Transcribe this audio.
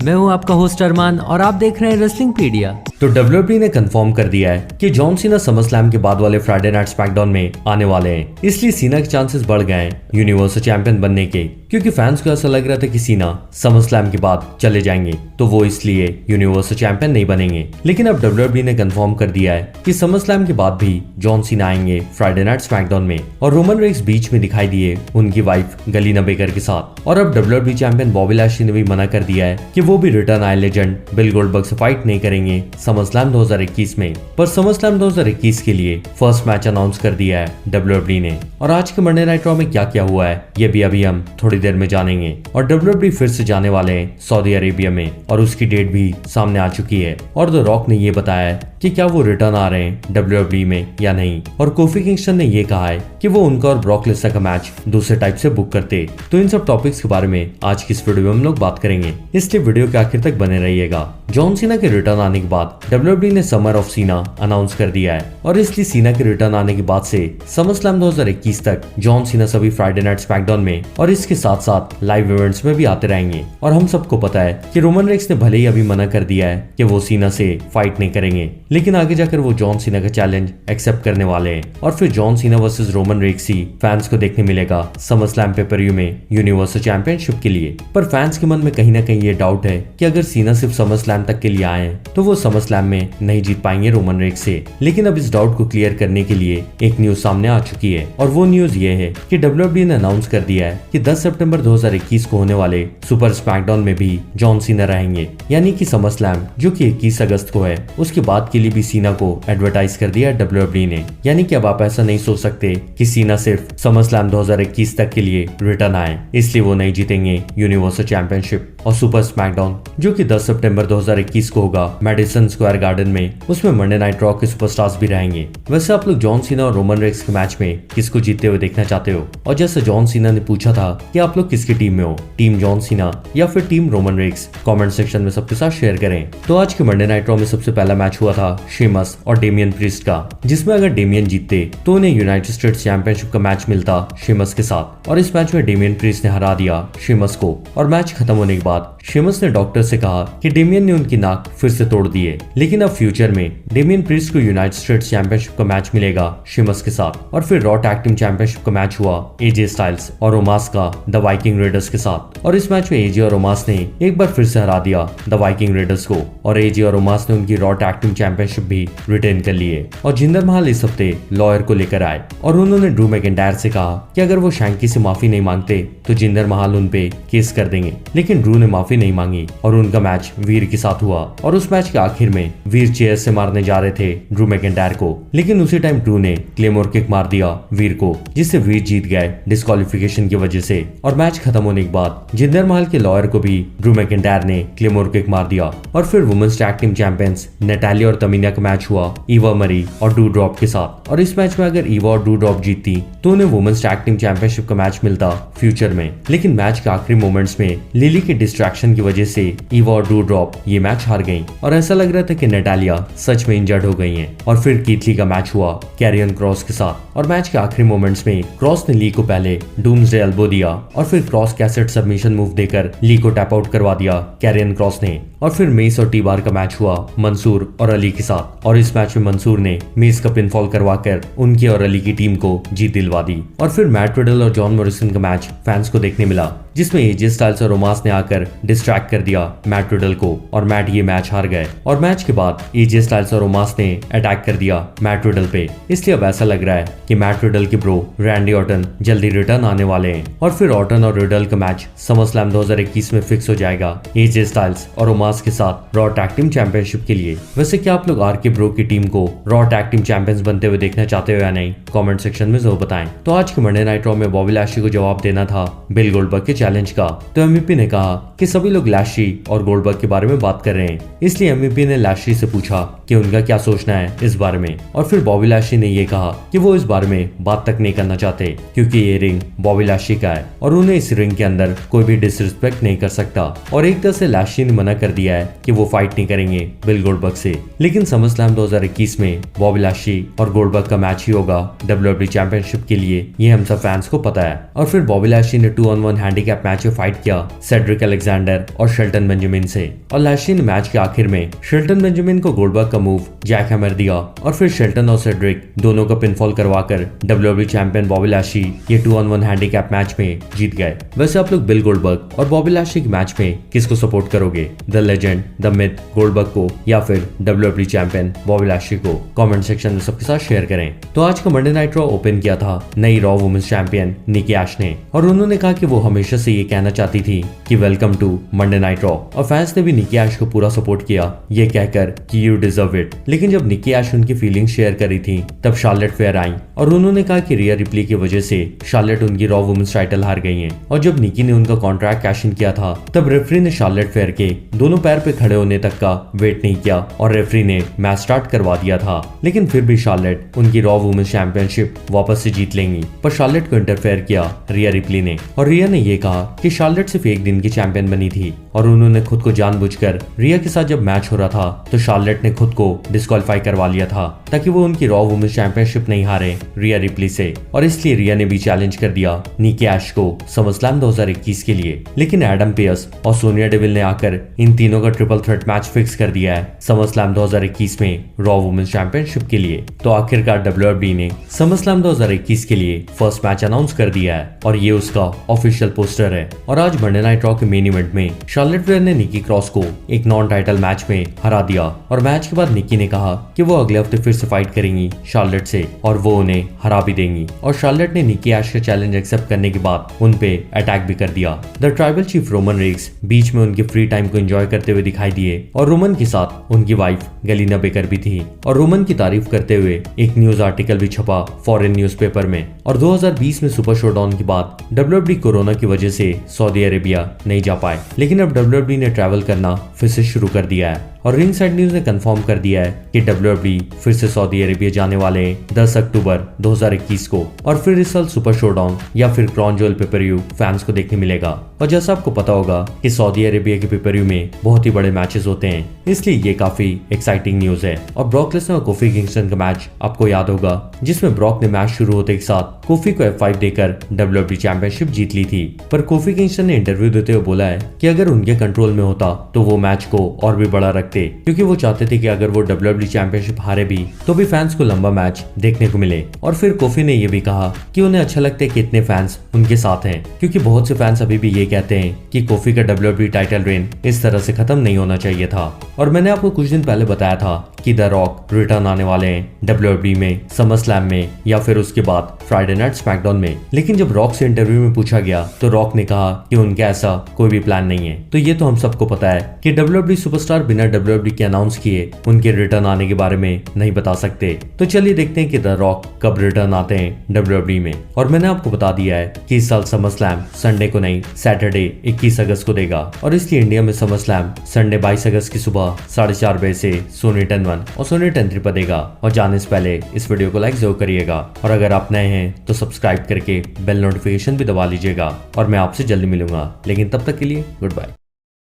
मैं हूं आपका होस्ट अरमान और आप देख रहे हैं रेसलिंग पीडिया। तो WWE ने कंफर्म कर दिया है कि जॉन सीना समरस्लैम के बाद वाले फ्राइडे नाइट स्मैकडाउन में आने वाले हैं। इसलिए सीना के चांसेस बढ़ गए हैं यूनिवर्सल चैंपियन बनने के, क्योंकि फैंस को ऐसा लग रहा था कि सीना समरस्लैम के बाद चले जाएंगे तो वो इसलिए यूनिवर्सल चैंपियन नहीं बनेंगे। लेकिन अब WWE ने कंफर्म कर दिया है कि समरस्लैम के बाद भी जॉन सीना आएंगे फ्राइडे नाइट स्मैकडाउन में, और रोमन रेक्स बीच में दिखाई दिए उनकी वाइफ गलीना बेकर के साथ। और अब WWE चैंपियन बॉबी लैशली ने भी मना कर दिया है कि वो भी रिटर्न आए लेजेंड बिल गोल्डबर्ग से फाइट नहीं करेंगे समरस्लैम 2021 में। पर समरस्लैम 2021 के लिए फर्स्ट मैच अनाउंस कर दिया है WWE ने। और आज के मंडे नाइट रॉ में क्या क्या हुआ है ये भी अभी हम थोड़ी देर में जानेंगे। और WWE फिर से जाने वाले हैं सऊदी अरेबिया में और उसकी डेट भी सामने आ चुकी है। और द रॉक ने ये बताया है कि क्या वो रिटर्न आ रहे हैं WWE में या नहीं। और कोफी किंगस्टन ने ये कहा है कि वो उनका और ब्रॉक लेसनर का मैच दूसरे टाइप से बुक करते। तो इन सब टॉपिक्स के बारे में आज की इस वीडियो में हम लोग बात करेंगे, इसलिए वीडियो के आखिर तक बने रहिएगा। जॉन सीना के रिटर्न आने के बाद WWE ने समर ऑफ सीना अनाउंस कर दिया है, और इसलिए सीना के रिटर्न आने के बाद से समरस्लैम 2021 तक जॉन सीना सभी फ्राइडे नाइट स्मैकडाउन में और इसके साथ साथ लाइव इवेंट्स में भी आते रहेंगे। और हम सबको पता है कि रोमन रेक्स ने भले ही अभी मना कर दिया है कि वो सीना से फाइट नहीं करेंगे, लेकिन आगे जाकर वो जॉन सीना का चैलेंज एक्सेप्ट करने वाले हैं। और फिर John Cena versus Roman Reigns ही फैंस को देखने मिलेगा समरस्लैम पेपर-व्यू में यूनिवर्सल चैंपियनशिप के लिए। पर फैंस के मन में कहीं ना कहीं ये डाउट है कि अगर सीना सिर्फ समरस्लैम तक के लिए आए हैं तो वो समरस्लैम में नहीं जीत पाएंगे रोमन रेक्स से। लेकिन अब इस डाउट को क्लियर करने के लिए एक न्यूज सामने आ चुकी है, और वो न्यूज ये है कि WWE ने अनाउंस कर दिया है कि 10 सितंबर 2021 को होने वाले सुपर स्मैकडाउन में भी जॉन सीना रहेंगे। यानी कि समरस्लैम जो कि 21 अगस्त को है उसके बाद के लिए भी सीना को एडवर्टाइज कर दिया है WWE ने। यानी कि अब आप ऐसा नहीं सोच सकते कि सीना सिर्फ समरस्लैम 2021 तक के लिए रिटर्न आए इसलिए वो नहीं जीतेंगे यूनिवर्सल चैंपियनशिप और सुपर स्मैकडाउन जो कि 10 सितंबर 2021 को होगा मैडिसन स्क्वायर गार्डन में। उसमें मंडे नाइट रॉ के सुपरस्टार्स भी रहेंगे। वैसे आप लोग जॉन सीना और रोमन रेक्स के मैच में किसको जीतते हुए देखना चाहते हो? और जैसे जॉन सीना ने पूछा था कि आप लोग किसकी टीम में हो, टीम जॉन सीना या फिर team Roman Reigns, comment section में सबके साथ शेयर करें। तो आज के मंडे नाइट रॉ में सबसे पहला मैच हुआ था शेमस और डेमियन प्रीस्ट का, जिसमें अगर डेमियन जीतते तो उन्हें यूनाइटेड स्टेट्स चैंपियनशिप का मैच मिलता शेमस के साथ। और इस मैच में डेमियन प्रीस्ट ने हरा दिया शेमस को। और मैच खत्म होने के बाद शेमस ने डॉक्टर से कहा कि डेमियन ने उनकी नाक फिर से तोड़ दी है, लेकिन अब फ्यूचर में डेमियन प्रीस्ट को यूनाइटेड स्टेट्स चैंपियनशिप का मैच मिलेगा शेमस के साथ। और फिर रॉ टैग टीम चैंपियनशिप का मैच हुआ एजे स्टाइल्स और ओमास का द वाइकिंग रेडर्स के साथ। और इस मैच में एजे और ओमास ने एक बार फिर से हरा दिया द वाइकिंग रेडर्स को, और एजे और ओमास ने उनकी रॉ टैग टीम चैंपियनशिप भी रिटेन कर ली है। और जिंदर महल इस हफ्ते लॉयर को लेकर आए और उन्होंने ड्रू मैकिंटायर से कहा कि अगर वो शैंकी से माफी नहीं मांगते तो जिंदर महल उन पे केस कर देंगे। लेकिन ड्रू ने माफी नहीं मांगी और उनका मैच वीर के साथ हुआ। और उस मैच के आखिर में वीर चेयर से मारने जा रहे थे ड्रू मैकिंटायर को, लेकिन उसी टाइम ड्रू ने क्लेमोर किक मार दिया वीर को, जिससे वीर जीत गए डिस्क्वालिफिकेशन की वजह से। और मैच खत्म होने के बाद जिंदर महल के लॉयर को भी ड्रू मैकिंटायर ने क्लेमोर किक मार दिया। और फिर वुमेन्स टैग टीम चैंपियंस नैटालिया और तमीना का मैच हुआ ईवा मरी और डू ड्रॉप के साथ। और इस मैच में अगर ईवा और डू ड्रॉप जीतती तो उन्हें वुमेन्स टैग टीम चैंपियनशिप का मैच मिलता फ्यूचर में। लेकिन मैच के आखिरी मोमेंट्स में लिली के डिस्ट्रैक्शन की वजह से ईवा और डू ड्रॉप ये मैच हार गई, और ऐसा लग रहा था कि नैटालिया सच में इंजर्ड हो गई हैं। और फिर कीथली का मैच हुआ कैरियन क्रॉस के साथ, और मैच के आखिरी मोमेंट्स में क्रॉस ने ली को पहले डूम्सडे एल्बो दिया और फिर क्रॉस कैसेट सबमिशन मूव देकर ली को टैप आउट करवा दिया कैरियन क्रॉस ने। और फिर मेस और टी बार का मैच हुआ मंसूर और अली के साथ, और इस मैच में मंसूर ने मेस का पिनफॉल करवाकर उनकी और अली की टीम को जीत दिलवा दी। और फिर मैट रिडल और जॉन मॉरिसन का मैच फैंस को देखने मिला, जिसमें एजे स्टाइल्स और ओमास ने आकर डिस्ट्रैक्ट कर दिया मैट रिडल को, और मैट ये मैच हार गए। और मैच के बाद एजे स्टाइल्स और ओमास ने अटैक कर दिया मैट रिडल पे, इसलिए अब ऐसा लग रहा है कि मैट रिडल के ब्रो रैंडी ऑर्टन जल्दी रिटर्न आने वाले हैं। और फिर ऑर्टन और रिडल का मैच समरस्लैम 2021 में फिक्स हो जाएगा एजे स्टाइल्स और ओमास के साथ रॉ टैग टीम चैंपियनशिप के लिए। वैसे क्या आप लोग आर के ब्रो की टीम को रॉ टैग टीम चैंपियंस बनते हुए देखना चाहते हो या नहीं? कमेंट सेक्शन में जरूर बताएं। तो आज के मंडे नाइट रॉ में बॉबी लैशली को जवाब देना था बिल गोल्डबर्ग के चैलेंज का, तो एमवीपी ने कहा कि सभी लोग लैशली और गोल्डबर्ग के बारे में बात कर रहे हैं, इसलिए एमवीपी ने लैशली से पूछा कि उनका क्या सोचना है इस बारे में। और फिर बॉबी लैशली ने ये कहा कि वो इस बारे में बात तक नहीं करना चाहते, क्योंकि ये रिंग बॉबी लैशली का है और उन्हें इस रिंग के अंदर कोई भी डिसरिस्पेक्ट नहीं कर सकता। और एक तरह से लैशली ने मना कर दिया दिया है कि वो फाइट नहीं करेंगे बिल गोल्डबर्ग से। लेकिन समरस्लैम 2021 में बॉबी लैशली और गोल्डबर्ग का मैच ही होगा WWE चैंपियनशिप के लिए, ये हम सब फैंस को पता है। और फिर बॉबी लैशली ने 2-on-1 हैंडीकैप मैच में फाइट किया सेड्रिक अलेक्जेंडर और शेल्टन बेंजामिन से, और लैशली ने मैच के आखिर में शेल्टन बेंजामिन को गोल्डबर्ग का मूव जैक हैमर दिया, और फिर शेल्टन और सेड्रिक दोनों का पिनफॉल करवाकर WWE चैंपियन बॉबी लैशली ये 2-on-1 हैंडीकैप मैच में जीत गए। वैसे आप लोग बिल गोल्डबर्ग और बॉबी लैशली के मैच में किसको सपोर्ट करोगे, the legend the myth Goldberg को या फिर WWE चैंपियन बॉबी लैशली को? कमेंट सेक्शन में सबके साथ शेयर करें। तो आज का मंडे नाइट रॉ ओपन किया था नई रॉ वुमेन्स चैंपियन निकी एश ने, और उन्होंने कहा कि वो हमेशा से ये कहना चाहती थी कि welcome to Monday Night Raw, और फैंस ने भी निकी एश को पूरा सपोर्ट किया ये कहकर कि यू डिजर्व इट। लेकिन जब निकी एश उनकी फीलिंग शेयर करी थी तब शार्लेट फेयर आई और उन्होंने कहा कि रिया रिप्ली की वजह से शार्लेट उनकी रॉ वुमेन्स टाइटल हार गई हैं, और जब निकी ने उनका कॉन्ट्रैक्ट कैश इन किया था तब रेफरी ने शार्लेट फेयर के दोनों पैर पे खड़े होने तक का वेट नहीं किया और रेफरी ने मैच स्टार्ट करवा दिया था। लेकिन फिर भी शार्लेट उनकी रॉ वुमेन्स चैंपियनशिप वापस से जीत लेंगी, पर शार्लेट को इंटरफेयर किया रिया रिप्ली ने, और रिया ने ये कहा कि शार्लेट सिर्फ एक दिन की चैंपियन बनी थी और उन्होंने खुद को जानबूझकर रिया के साथ जब मैच हो रहा था तो शार्लेट ने खुद को डिस्क्वालीफाई करवा लिया था ताकि वो उनकी रॉ वुमेन्स चैंपियनशिप नहीं हारे रिया रिप्ली से, और इसलिए रिया ने भी चैलेंज कर दिया निकी एश को समरस्लैम 2021 के लिए। लेकिन एडम पियर्स और सोनिया डेविल ने आकर इन तीनों का ट्रिपल थ्रेट मैच फिक्स कर दिया है समरस्लैम 2021 में रॉ वुमेन्स चैंपियनशिप के लिए। तो आखिरकार WWE ने समरस्लैम 2021 के लिए फर्स्ट मैच अनाउंस कर दिया है और ये उसका ऑफिशियल पोस्टर है। और आज मंडे नाइट रॉ के मेन इवेंट में शार्लेट फेयर ने निकी क्रॉस को एक नॉन टाइटल मैच में हरा दिया, और मैच के बाद निकी ने कहा कि वो अगले हफ्ते फिर से फाइट करेंगी शार्लेट से और वो उन्हें हरा भी देंगी। और शार्लेट ने निकी एश का चैलेंज एक्सेप्ट करने के बाद उन पे अटैक भी कर दिया। द ट्राइबल चीफ रोमन रेग्स बीच में उनके फ्री टाइम को एंजॉय करते हुए दिखाई दिए, और रोमन के साथ उनकी वाइफ गलीना बेकर भी थी, और रोमन की तारीफ करते हुए एक न्यूज आर्टिकल भी छपा फॉरेन न्यूज़पेपर में। और 2020 में सुपर शोडाउन के बाद WWE कोरोना की वजह से सऊदी अरेबिया नहीं जा पाए, लेकिन अब WWE ने ट्रैवल करना फिर से शुरू कर दिया है, और रिंग साइड न्यूज ने कंफर्म कर दिया है कि WWE फिर से सऊदी अरेबिया जाने वाले हैं 10 अक्टूबर 2021 को, और फिर इस साल सुपर शोडाउन या फिर क्रॉन ज्वेल पेपर-व्यू फैंस को देखने मिलेगा। और जैसा आपको पता होगा कि सऊदी अरेबिया के पेपर-व्यू में बहुत ही बड़े मैचेस होते हैं, इसलिए ये काफी एक्साइटिंग न्यूज है। और ब्रॉक लेसनर और कोफी किंगस्टन का मैच आपको याद होगा जिसमें ब्रॉक ने मैच शुरू होते के साथ कोफी को F5 देकर WWE चैंपियनशिप जीत ली थी, पर कोफी किंगस्टन ने इंटरव्यू देते हुए बोला है कि अगर उनके कंट्रोल में होता तो वो मैच को और भी बड़ा रखते, क्योंकि वो चाहते थे कि अगर वो WWE चैंपियनशिप हारे भी तो भी फैंस को लंबा मैच देखने को मिले। और फिर कोफी ने ये भी कहा कि उन्हें अच्छा लगता है कि इतने फैंस उनके साथ हैं, क्योंकि बहुत से फैंस अभी भी ये कहते हैं कि कोफी का WWE टाइटल रेन इस तरह से खत्म नहीं होना चाहिए था। और मैंने आपको कुछ दिन पहले बताया था कि द रॉक रिटर्न आने वाले हैं WWE में, समरस्लैम में या फिर उसके बाद फ्राइडे नाइट स्मैकडाउन में। लेकिन जब रॉक से इंटरव्यू में पूछा गया तो रॉक ने कहा कि उनका ऐसा कोई भी प्लान नहीं है। तो ये तो हम सबको पता है कि WWE सुपरस्टार बिना WWE के अनाउंस किए उनके रिटर्न आने के बारे में नहीं बता सकते। तो चलिए देखते हैं कि द रॉक कब रिटर्न आते हैं WWE में। और मैंने आपको बता दिया है कि इस साल समरस्लैम संडे को नहीं, सैटरडे 21 अगस्त को देगा, और इसलिए इंडिया में समरस्लैम संडे 22 अगस्त की सुबह 4:30 बजे से सोनी 10 और सोनी 10 पर देगा। और जाने से पहले इस वीडियो को लाइक जरूर करिएगा, और अगर आप नए हैं तो सब्सक्राइब करके बेल नोटिफिकेशन भी दबा लीजिएगा। और मैं आपसे जल्दी मिलूंगा, लेकिन तब तक के लिए गुड बाय।